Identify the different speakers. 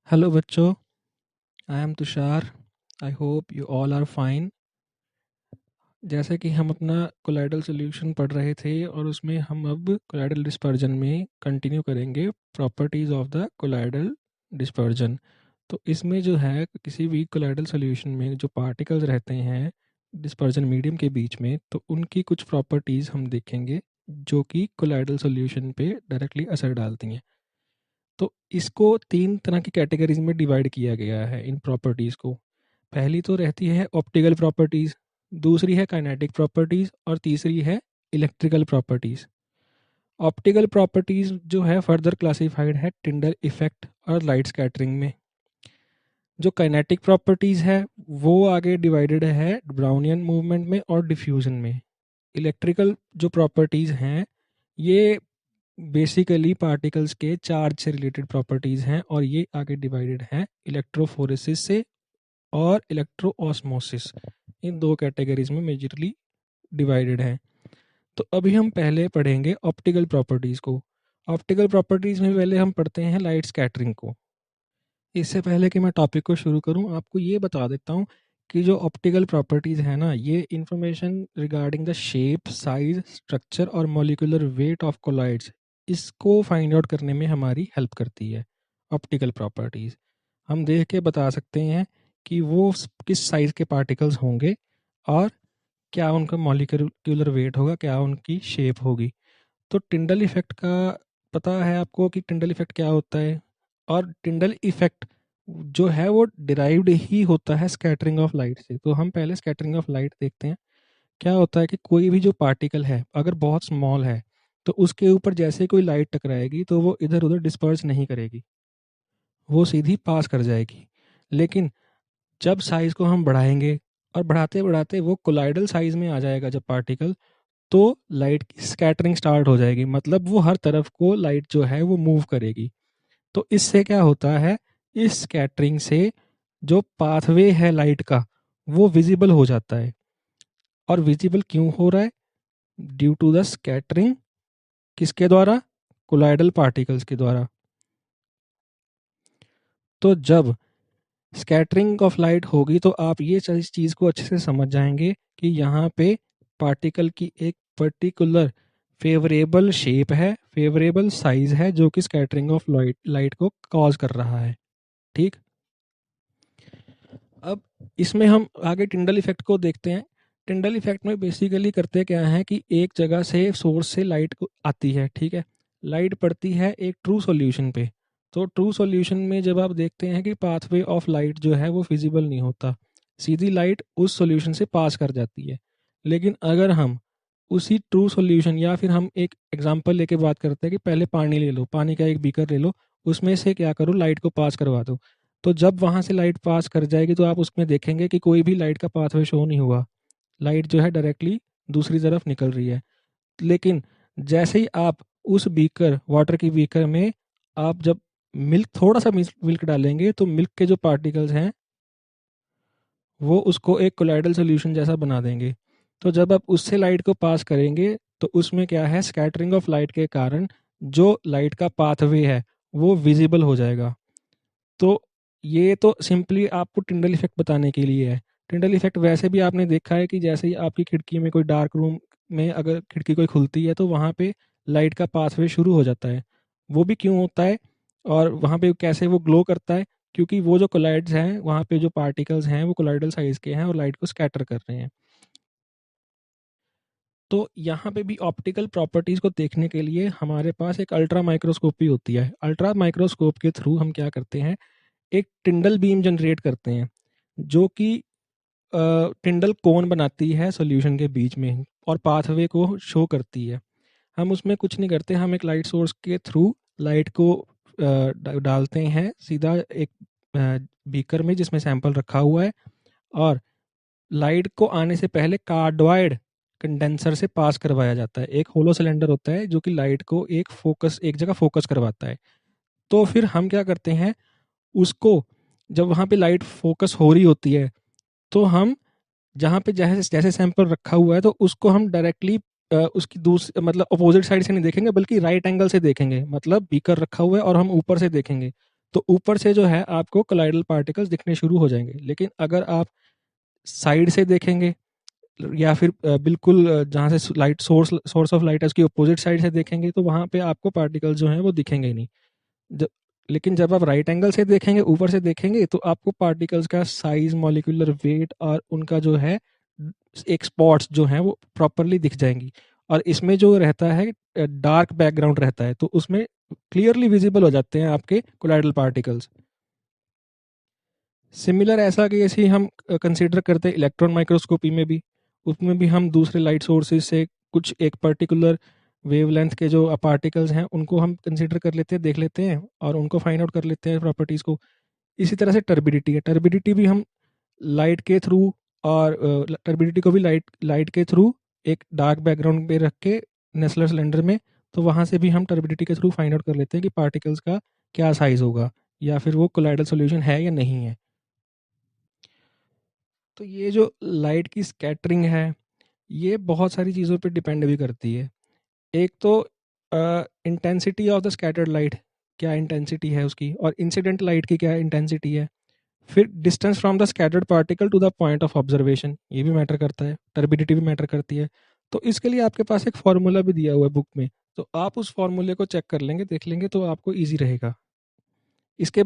Speaker 1: Hello बच्चों, I am Tushar. I hope you all are fine. जैसे कि हम अपना कोलाइडल सॉल्यूशन पढ़ रहे थे और उसमें हम अब कोलाइडल डिस्पर्जन में कंटिन्यू करेंगे properties of the colloidal dispersion. तो इसमें जो है किसी भी कोलाइडल सॉल्यूशन में जो पार्टिकल्स रहते हैं डिस्पर्जन मीडियम के बीच में, तो उनकी कुछ प्रॉपर्टीज़ हम देखेंगे जो कि कोलाइडल सॉल्यूशन पे डायरेक्टली असर डालती हैं। तो इसको 3 तरह की कैटेगरीज़ में डिवाइड किया गया है इन प्रॉपर्टीज़ को। पहली तो रहती है ऑप्टिकल प्रॉपर्टीज़, दूसरी है काइनेटिक प्रॉपर्टीज़ और तीसरी है इलेक्ट्रिकल प्रॉपर्टीज़। ऑप्टिकल प्रॉपर्टीज़ जो है फर्दर क्लासिफाइड है टिंडल इफ़ेक्ट और लाइट स्कैटरिंग में। जो काइनेटिक प्रॉपर्टीज़ है वो आगे डिवाइडेड है ब्राउनियन मूवमेंट में और डिफ्यूज़न में। इलेक्ट्रिकल जो प्रॉपर्टीज़ हैं ये बेसिकली पार्टिकल्स के चार्ज से रिलेटेड प्रॉपर्टीज़ हैं और ये आगे डिवाइडेड हैं इलेक्ट्रोफोरेसिस से और इलेक्ट्रो ऑस्मोसिस। इन दो कैटेगरीज में मेजरली डिवाइडेड हैं। तो अभी हम पहले पढ़ेंगे ऑप्टिकल प्रॉपर्टीज़ को। ऑप्टिकल प्रॉपर्टीज़ में पहले हम पढ़ते हैं लाइट स्कैटरिंग को। इससे पहले कि मैं टॉपिक को शुरू करूं, आपको ये बता देता हूं कि जो ऑप्टिकल प्रॉपर्टीज़ है ना, ये information regarding the shape, size, structure और मॉलिक्यूलर वेट ऑफ कोलाइड्स, इसको फाइंड आउट करने में हमारी हेल्प करती है। ऑप्टिकल प्रॉपर्टीज़ हम देख के बता सकते हैं कि वो किस साइज़ के पार्टिकल्स होंगे और क्या उनका मॉलिक्यूलर वेट होगा, क्या उनकी शेप होगी। तो टिंडल इफ़ेक्ट का पता है आपको कि टिंडल इफ़ेक्ट क्या होता है? और टिंडल इफ़ेक्ट जो है वो डिराइव्ड ही होता है स्कैटरिंग ऑफ लाइट से। तो हम पहले स्कैटरिंग ऑफ लाइट देखते हैं। क्या होता है कि कोई भी जो पार्टिकल है अगर बहुत स्मॉल है तो उसके ऊपर जैसे कोई लाइट टकराएगी तो वो इधर उधर डिस्पर्स नहीं करेगी, वो सीधी पास कर जाएगी। लेकिन जब साइज़ को हम बढ़ाएंगे और बढ़ाते बढ़ाते वो कोलाइडल साइज़ में आ जाएगा जब पार्टिकल, तो लाइट की स्कैटरिंग स्टार्ट हो जाएगी। मतलब वो हर तरफ को लाइट जो है वो मूव करेगी। तो इससे क्या होता है, इस स्कैटरिंग से जो पाथवे है लाइट का वो विजिबल हो जाता है। और विजिबल क्यों हो रहा है? Due to the scattering. किसके द्वारा? कोलाइडल पार्टिकल्स के द्वारा। तो जब स्कैटरिंग ऑफ लाइट होगी तो आप ये इस चीज़ को अच्छे से समझ जाएंगे कि यहाँ पे पार्टिकल की एक पर्टिकुलर फेवरेबल शेप है, फेवरेबल साइज है जो कि स्कैटरिंग ऑफ लाइट को कॉज कर रहा है। ठीक। अब इसमें हम आगे टिंडल इफेक्ट को देखते हैं। टिंडल इफेक्ट में बेसिकली करते क्या है कि एक जगह से सोर्स से लाइट आती है, ठीक है। लाइट पड़ती है एक ट्रू सॉल्यूशन पे। तो ट्रू सॉल्यूशन में जब आप देखते हैं कि पाथवे ऑफ लाइट जो है वो फिजिबल नहीं होता, सीधी लाइट उस सॉल्यूशन से पास कर जाती है। लेकिन अगर हम उसी ट्रू सॉल्यूशन या फिर हम एक एग्जांपल लेके बात करते हैं कि पहले पानी ले लो, पानी का एक बीकर ले लो, उसमें से क्या करो लाइट को पास करवा दो। तो जब वहाँ से लाइट पास कर जाएगी तो आप उसमें देखेंगे कि कोई भी लाइट का पाथवे शो नहीं हुआ, लाइट जो है डायरेक्टली दूसरी तरफ निकल रही है। लेकिन जैसे ही आप उस बीकर, वाटर की बीकर में आप जब मिल्क, थोड़ा सा मिल्क डालेंगे तो मिल्क के जो पार्टिकल्स हैं वो उसको एक कोलाइडल सोल्यूशन जैसा बना देंगे। तो जब आप उससे लाइट को पास करेंगे तो उसमें क्या है, स्कैटरिंग ऑफ लाइट के कारण जो लाइट का पाथवे है वो विजिबल हो जाएगा। तो ये तो सिंपली आपको टिंडल इफेक्ट बताने के लिए है। टिंडल इफेक्ट वैसे भी आपने देखा है कि जैसे ही आपकी खिड़की में कोई डार्क रूम में अगर खिड़की कोई खुलती है तो वहाँ पे लाइट का पाथवे शुरू हो जाता है। वो भी क्यों होता है और वहाँ पे कैसे वो ग्लो करता है? क्योंकि वो जो कोलाइड्स हैं वहाँ पे जो पार्टिकल्स हैं वो कोलाइडल साइज के हैं और लाइट को स्कैटर कर रहे हैं। तो यहाँ पे भी ऑप्टिकल प्रॉपर्टीज़ को देखने के लिए हमारे पास एक अल्ट्रा माइक्रोस्कोपी होती है। अल्ट्रा माइक्रोस्कोप के थ्रू हम क्या करते हैं, एक टिंडल बीम जनरेट करते हैं जो कि टिंडल कोन बनाती है सॉल्यूशन के बीच में और पाथवे को शो करती है। हम उसमें कुछ नहीं करते, हम एक लाइट सोर्स के थ्रू लाइट को डालते हैं सीधा एक बीकर में जिसमें सैंपल रखा हुआ है, और लाइट को आने से पहले कार्डवाइड कंडेंसर से पास करवाया जाता है। एक होलो सिलेंडर होता है जो कि लाइट को एक जगह फोकस करवाता है। तो फिर हम क्या करते हैं, उसको जब वहाँ पे लाइट फोकस हो रही होती है तो हम जहाँ पे जैसे जैसे सैंपल रखा हुआ है तो उसको हम डायरेक्टली उसकी दूसरी मतलब अपोजिट साइड से नहीं देखेंगे बल्कि राइट एंगल से देखेंगे। मतलब बीकर रखा हुआ है और हम ऊपर से देखेंगे तो ऊपर से जो है आपको कोलाइडल पार्टिकल्स दिखने शुरू हो जाएंगे। लेकिन अगर आप साइड से देखेंगे या फिर बिल्कुल जहाँ से लाइट सोर्स ऑफ लाइट है उसकी अपोजिट साइड से देखेंगे, तो वहाँ पे आपको पार्टिकल्स जो हैं वो दिखेंगे ही नहीं। जब लेकिन जब आप राइट एंगल से देखेंगे, ऊपर से देखेंगे, तो आपको पार्टिकल्स का साइज, मॉलिक्यूलर वेट और उनका जो है एक स्पॉट्स जो हैं वो प्रॉपरली दिख जाएंगी। और इसमें जो रहता है डार्क बैकग्राउंड रहता है, तो उसमें क्लियरली विजिबल हो जाते हैं आपके कोलाइडल पार्टिकल्स। सिमिलर ऐसा कि ऐसे ही हम कंसीडर करते हैं इलेक्ट्रॉन माइक्रोस्कोपी में भी। उसमें भी हम दूसरे लाइट सोर्सेज से कुछ एक पर्टिकुलर वेवलेंथ के जो पार्टिकल्स हैं उनको हम कंसीडर कर लेते हैं, देख लेते हैं और उनको फाइंड आउट कर लेते हैं प्रॉपर्टीज़ को। इसी तरह से टर्बिडिटी है, टर्बिडिटी भी हम लाइट के थ्रू, और टर्बिडिटी को भी लाइट लाइट के थ्रू एक डार्क बैकग्राउंड पे रख के नेसलर सिलेंडर में, तो वहाँ से भी हम टर्बिडिटी के थ्रू फाइंड आउट कर लेते हैं कि पार्टिकल्स का क्या साइज़ होगा या फिर वो कोलाइडल सॉल्यूशन है या नहीं है। तो ये जो लाइट की स्कैटरिंग है, ये बहुत सारी चीज़ों पे डिपेंड भी करती है। एक तो intensity of the scattered light, क्या इंटेंसिटी है उसकी, और इंसिडेंट लाइट की क्या इंटेंसिटी है। फिर distance from the scattered particle to the point of observation, ये भी मैटर करता है, टर्बिडिटी भी मैटर करती है। तो इसके लिए आपके पास एक फार्मूला भी दिया हुआ है बुक में, तो आप उस फार्मूले को चेक कर लेंगे, देख लेंगे, तो आपको ईजी रहेगा। इसके